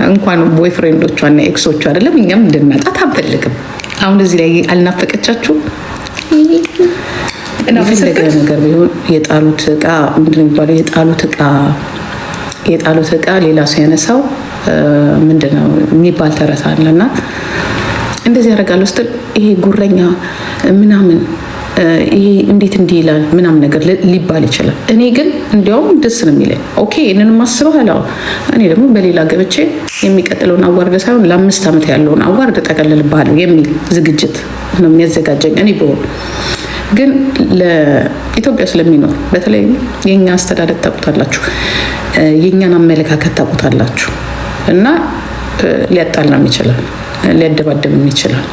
እንኳን ቦይፍሬንዶቿና ኤክሶቿ አይደለም እኛም እንድናጣት አንፈልግም። አሁን እዚህ ላይ አልናፈቀቻችሁ? የፈለገ ነገር ቢሆን የጣሉት እቃ ምንድን የሚባለው? የጣሉት እቃ ሌላ ሰው ያነሳው ምንድን ነው የሚባል ተረት አለና እንደዚህ ያደርጋል ውስጥ ይሄ ጉረኛ ምናምን ይሄ እንዴት እንዲህ ይላል ምናምን ነገር ሊባል ይችላል። እኔ ግን እንዲያውም ደስ ነው የሚለኝ። ኦኬ ይህንን ማስበው አላው እኔ ደግሞ በሌላ ገብቼ የሚቀጥለውን አዋርድ ሳይሆን ለ5 ዓመት ያለውን አዋርድ ጠቀልልብሃለሁ የሚል ዝግጅት ነው የሚያዘጋጀኝ። እኔ ብሆን ግን ለኢትዮጵያ ስለሚኖር በተለይ የኛ አስተዳደር ታውቁታላችሁ፣ የኛን አመለካከት ታውቁታላችሁ እና ሊያጣላም ይችላል፣ ሊያደባደብም ይችላል፣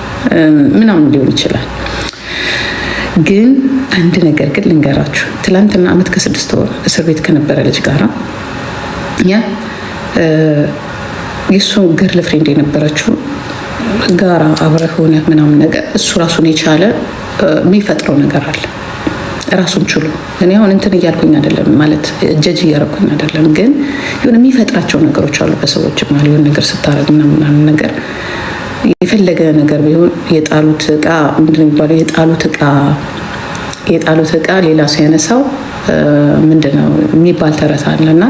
ምናምን ሊሆን ይችላል። ግን አንድ ነገር ግን ልንገራችሁ። ትላንትና 1 ዓመት ከ6 ወር እስር ቤት ከነበረ ልጅ ጋራ የእሱ ገርል ፍሬንድ የነበረችው ጋራ አብረህ ሆነ ምናምን ነገር እሱ ራሱን የቻለ የሚፈጥረው ነገር አለ ራሱን ችሎ። እኔ አሁን እንትን እያልኩኝ አይደለም ማለት ጀጅ እያረኩኝ አይደለም፣ ግን የሆነ የሚፈጥራቸው ነገሮች አሉ በሰዎች ማለት የሆነ ነገር ስታረግ ምናምን ነገር የፈለገ ነገር ቢሆን የጣሉት እቃ ምንድን ነው የሚባለው? የጣሉት እቃ ሌላ ሰው ያነሳው ምንድን ነው የሚባል ተረት አለና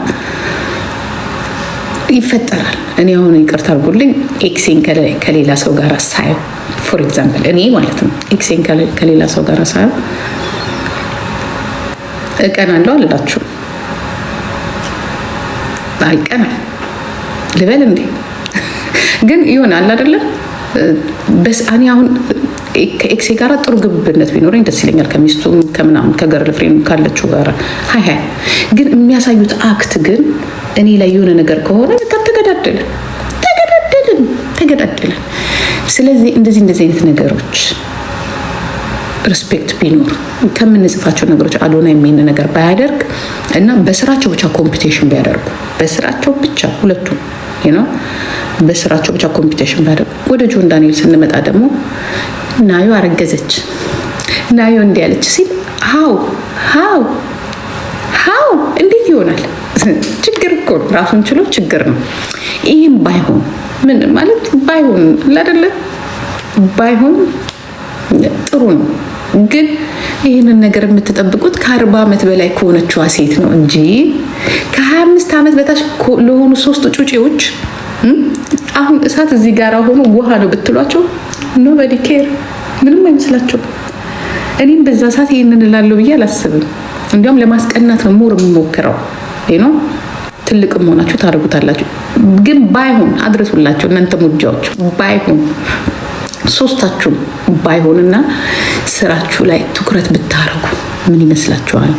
ይፈጠራል። እኔ አሁን ይቅርታ አድርጉልኝ ኤክሴን ከሌላ ሰው ጋር ሳየው ፎር ኤግዛምፕል እኔ ማለት ነው ኤክሴን ከሌላ ሰው ጋር ሳየው እቀናለሁ አልላችሁ አልቀናል ልበል እንዴ? ግን ይሆናል አይደለ? በስ እኔ አሁን ከኤክሴ ጋር ጥሩ ግብብነት ቢኖረኝ ደስ ይለኛል። ከሚስቱ ከምናምን ከገርል ፍሬንድ ካለችው ጋር ሃይ ግን የሚያሳዩት አክት ግን እኔ ላይ የሆነ ነገር ከሆነ ተገዳደልን። ስለዚህ እንደዚህ አይነት ነገሮች ሪስፔክት ቢኖር ከምንጽፋቸው ነገሮች አዶና የሚን ነገር ባያደርግ እና በስራቸው ብቻ ኮምፒቲሽን ቢያደርጉ በስራቸው ብቻ ሁለቱም በስራቸው ብቻ ኮምፒቲሽን ባደርጉ። ወደ ጆን ዳንኤል ስንመጣ ደግሞ ናዮ አረገዘች ናዮ እንዲህ ያለች ሲል ሃው እንዴት ይሆናል? ችግር እኮ ራሱን ችሎ ችግር ነው። ይህም ባይሆን ምን ማለት ባይሆን አይደለ ባይሆን ጥሩ ነው። ግን ይህንን ነገር የምትጠብቁት ከ40 ዓመት በላይ ከሆነችዋ ሴት ነው እንጂ ከ25 ዓመት በታች ለሆኑ 3 ጩጬዎች አሁን እሳት እዚህ ጋር ሆኖ ውሃ ነው ብትሏቸው ኖበዲ ኬር ምንም አይመስላቸው። እኔም በዛ ሰዓት ይህንን እላለሁ ብዬ አላስብም። እንዲያውም ለማስቀናት ነው ሞር የምሞክረው ነው። ትልቅ መሆናችሁ ታደርጉታላችሁ። ግን ባይሆን አድረሱላቸው እናንተ ሙጃዎች ባይሆን ሶስታችሁም ባይሆንና ስራችሁ ላይ ትኩረት ብታረጉ ምን ይመስላችኋል?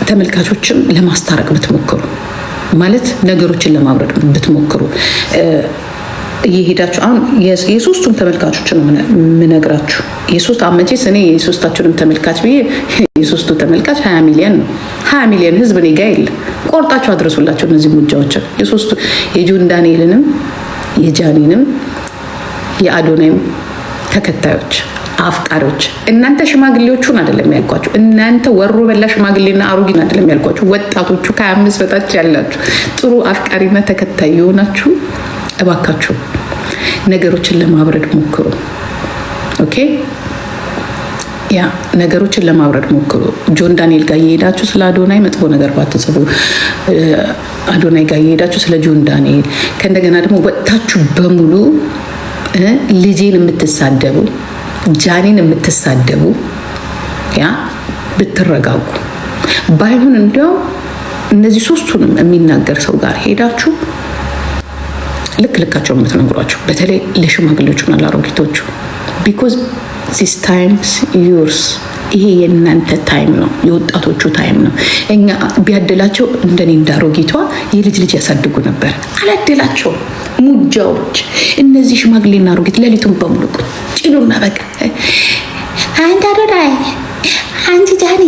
ተመልካቾችም ለማስታረቅ ብትሞክሩ ማለት ነገሮችን ለማብረድ ብትሞክሩ እየሄዳችሁ አሁን የሶስቱም ተመልካቾች ነው የምነግራችሁ። የሶስት አመቼስ እኔ የሶስታችሁንም ተመልካች ብዬ የሶስቱ ተመልካች 20 ሚሊዮን ነው። 20 ሚሊዮን ህዝብ እኔ ጋ የለ። ቆርጣችሁ አድርሱላቸው እነዚህ ሙጃዎችን የሶስቱ የጆን ዳንኤልንም የጃኒንም የአዶናይም ተከታዮች አፍቃሪዎች እናንተ ሽማግሌዎቹን አይደለም ያልኳችሁ። እናንተ ወሮ በላ ሽማግሌና አሮጊት አይደለም ያልኳችሁ። ወጣቶቹ ከ25 በታች ያላችሁ ጥሩ አፍቃሪና ተከታይ የሆናችሁ እባካችሁ ነገሮችን ለማብረድ ሞክሩ። ኦኬ ያ ነገሮችን ለማብረድ ሞክሩ። ጆን ዳንኤል ጋር እየሄዳችሁ ስለ አዶናይ መጥፎ ነገር ባትጽፉ፣ አዶናይ ጋር እየሄዳችሁ ስለ ጆን ዳንኤል ከእንደገና ደግሞ ወጣችሁ በሙሉ ልጄን የምትሳደቡ ጃኒን የምትሳደቡ ያ ብትረጋጉ። ባይሆን እንዲያው እነዚህ ሶስቱንም የሚናገር ሰው ጋር ሄዳችሁ ልካቸው የምትነግሯቸው በተለይ ለሽማግሌዎቹና ለአሮጊቶቹ ቢኮዝ ዚስ ታይምስ ዩርስ ይሄ የእናንተ ታይም ነው፣ የወጣቶቹ ታይም ነው። እኛ ቢያደላቸው እንደኔ እንዳሮጊቷ የልጅ ያሳድጉ ነበር። አላደላቸው ሙጃዎች እነዚህ ሽማግሌና አሮጊት ሌሊቱን በሙሉ ቁጭ ይሉና በቃ አንተ አዶናይ፣ አንቺ ጃኒ፣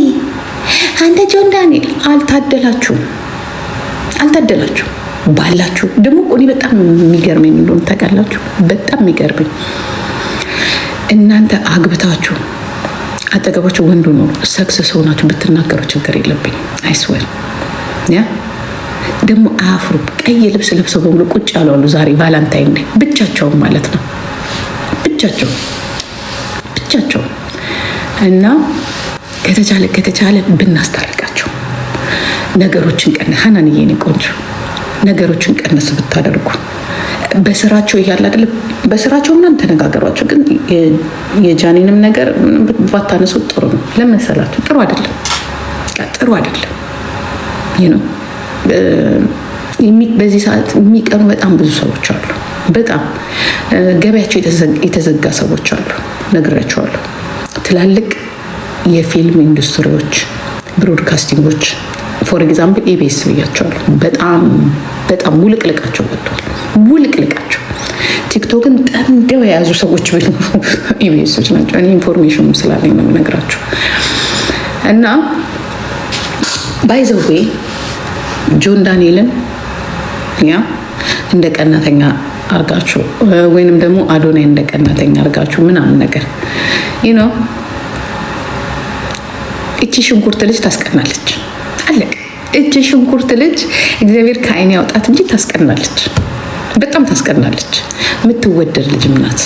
አንተ ጆን ዳንኤል አልታደላችሁም። ባላችሁ ደግሞ እኔ በጣም የሚገርመኝ እንደሆነ ታውቃላችሁ። በጣም የሚገርመኝ እናንተ አጠገባቸው ወንዱ ነው ሰክሰስ ሆናችሁ ብትናገሩ ችግር የለብኝ። አይስወር ያ ደግሞ አያፍሩ። ቀይ ልብስ ለብሰው በሙሉ ቁጭ ያሉ አሉ። ዛሬ ቫላንታይን ዴይ ብቻቸውን ማለት ነው። ብቻቸው እና ከተቻለ ብናስታርቃቸው ነገሮችን ሀናንዬ የኔ ቆንጆ ነገሮችን ቀነስ ብታደርጉ በስራቸው እያለ አይደለም በስራቸው ምናምን ተነጋገሯቸው። ግን የጃኒንም ነገር ባታነሱ ጥሩ ነው። ለመሰላችሁ ጥሩ አይደለም ነው። በዚህ ሰዓት የሚቀኑ በጣም ብዙ ሰዎች አሉ። በጣም ገበያቸው የተዘጋ ሰዎች አሉ። ነግራቸዋለሁ። ትላልቅ የፊልም ኢንዱስትሪዎች፣ ብሮድካስቲንጎች ፎር ኤግዛምፕል ኢቢኤስ ብያቸዋለሁ። በጣም ውልቅልቃቸው ወጥቷል። ውልቅልቃቸው ቲክቶክን ጠምደው የያዙ ሰዎች ኢቢኤሶች ናቸው። እኔ ኢንፎርሜሽኑ ስላለኝ ነው የምነግራቸው። እና ባይ ዘ ዌይ ጆን ዳንኤልን እንደ ቀናተኛ አርጋችሁ ወይንም ደግሞ አዶናይ እንደ ቀናተኛ አርጋችሁ ምናምን ነገር እቺ ሽንኩርት ልጅ ታስቀናለች። አለቀ። እቺ ሽንኩርት ልጅ እግዚአብሔር ከዓይን ያውጣት እንጂ ታስቀናለች፣ በጣም ታስቀናለች። የምትወደድ ልጅ ናት።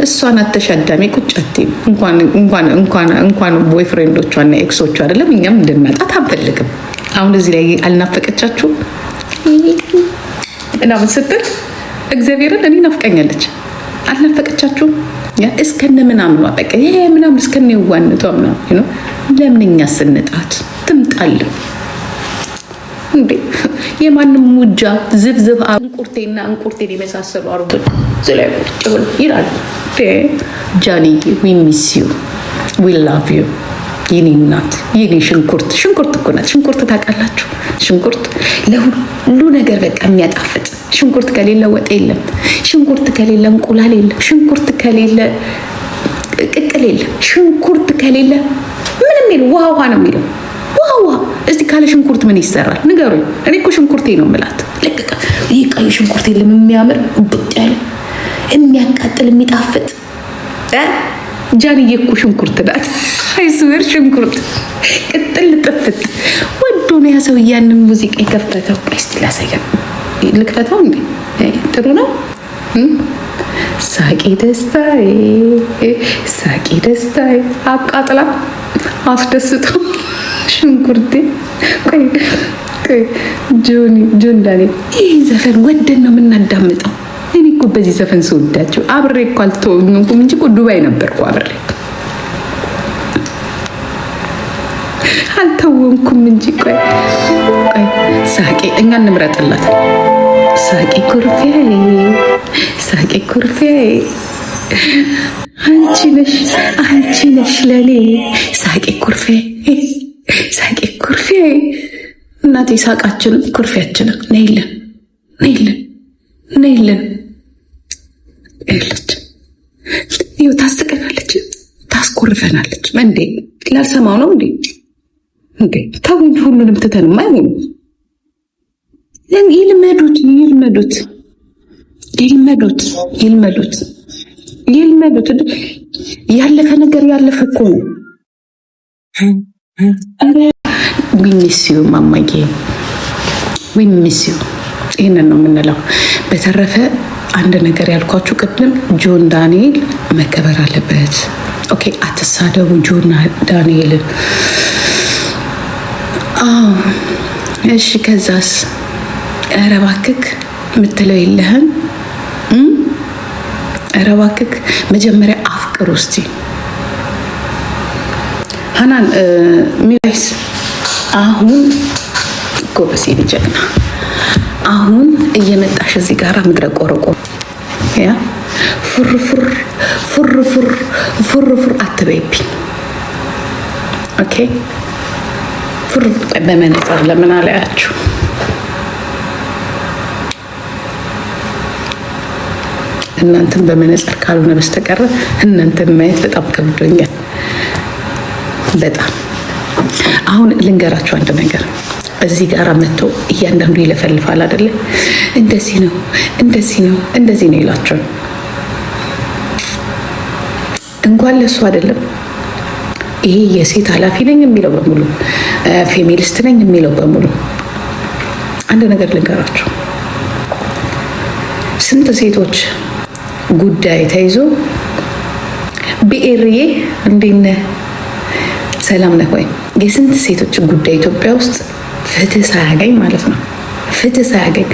እሷን አተሻዳሚ ቁጭ አትይም። እንኳን ቦይፍሬንዶቿና ኤክሶቿ አይደለም እኛም እንድናጣት አንፈልግም። አሁን እዚህ ላይ አልናፈቀቻችሁ ምናምን ስትል እግዚአብሔርን እኔ ናፍቀኛለች። አልናፈቀቻችሁም? እስከነ ምናምኗ በቃ ይሄ ምናምን እስከነ ይዋንቷ ምናምን ለምን እኛ ስንጣት ትምጣለን እንዴ? የማንም ሙጃ ዝብዝብ እንቁርቴና እንቁርቴን የመሳሰሉ አሮቦች ዝላይ ቁጭ ብሎ ይላሉ። ጃኒዬ ዊ ሚስ ዩ ዊ ላቭ ዩ የኔ እናት የኔ ሽንኩርት እኮ ናት። ሽንኩርት ታውቃላችሁ? ሽንኩርት ለሁሉ ነገር በቃ የሚያጣፍጥ ሽንኩርት ከሌለ ወጥ የለም። ሽንኩርት ከሌለ እንቁላል የለም። ሽንኩርት ከሌለ ቅቅል የለም። ሽንኩርት ከሌለ ምንም የለም። ውሃ ነው የሚለው ውሃ። እስቲ ካለ ሽንኩርት ምን ይሰራል ንገሩኝ። እኔ እኮ ሽንኩርቴ ነው የምላት። ለቀቀ ይህ ቀይ ሽንኩርት የለም የሚያምር ብጥ ያለ የሚያቃጥል የሚጣፍጥ ጃንዬ እኮ ሽንኩርት ናት። አይስበር ሽንኩርት ቅጥል ጥፍጥ ወዶ ነው ያ ሰው ያንን ሙዚቃ የከፈተው። እስቲ ላሳየው። ልክፈተው እንዴ? ጥሩ ነው። ሳቂ ደስታዬ አቃጥላ አስደስቶ ሽንኩርቴ። ቆይ ጆን ዳንኤል ይህ ዘፈን ወደን ነው የምናዳምጠው። እኔ እኮ በዚህ ዘፈን ስወዳቸው አብሬ እኮ አልተወኝኩም እንጂ እኮ ዱባይ ነበርኩ አብሬ አልተወንኩም እንጂ። ቆይ ሳቂ እኛ እንምረጥላት። ሳቂ ኩርፊያዬ አንቺ ነሽ ለኔ ሳቂ ኩርፊያዬ እናቴ ሳቃችንም ኩርፊያችንም ነይልን ያለች ይኸው ታስቀናለች፣ ታስኮርፈናለች። እንዴ ላልሰማው ነው እንዴ? ተውኝ። ሁሉንም ትተንማ አይሆኑ። ይልመዱት። ያለፈ ነገር ያለፈ እኮ ነው። ዊሚስዩ ማማዬ ዊሚስዩ። ይህንን ነው የምንለው። በተረፈ አንድ ነገር ያልኳችሁ ቅድም ጆን ዳንኤል መከበር አለበት። ኦኬ አትሳደቡ ጆን ዳንኤልን። እሺ ከዛስ? ኧረ እባክህ የምትለው የለህም? ኧረ እባክህ መጀመሪያ አፍቅር ውስቲ ሀናን ሚራይስ። አሁን ጎበሴ ልጀግና አሁን እየመጣሽ እዚህ ጋር ምድረ ቆረቆ ያ ፉርፉር አትበይብኝ። ኦኬ በመነጽር ለምን አላያችሁ? እናንተን በመነጽር ካልሆነ በስተቀር እናንተን ማየት በጣም ከብዶኛል። በጣም አሁን ልንገራችሁ አንድ ነገር። እዚህ ጋር መጥቶ እያንዳንዱ ይለፈልፋል አይደለ? እንደዚህ ነው ይላቸው። እንኳን ለሱ አይደለም ይሄ የሴት ኃላፊ ነኝ የሚለው በሙሉ ፌሚኒስት ነኝ የሚለው በሙሉ አንድ ነገር ልንገራችሁ። ስንት ሴቶች ጉዳይ ተይዞ ብኤርዬ እንዴት ነህ ሰላም ነህ ወይ? የስንት ሴቶች ጉዳይ ኢትዮጵያ ውስጥ ፍትህ ሳያገኝ ማለት ነው። ፍትህ ሳያገኝ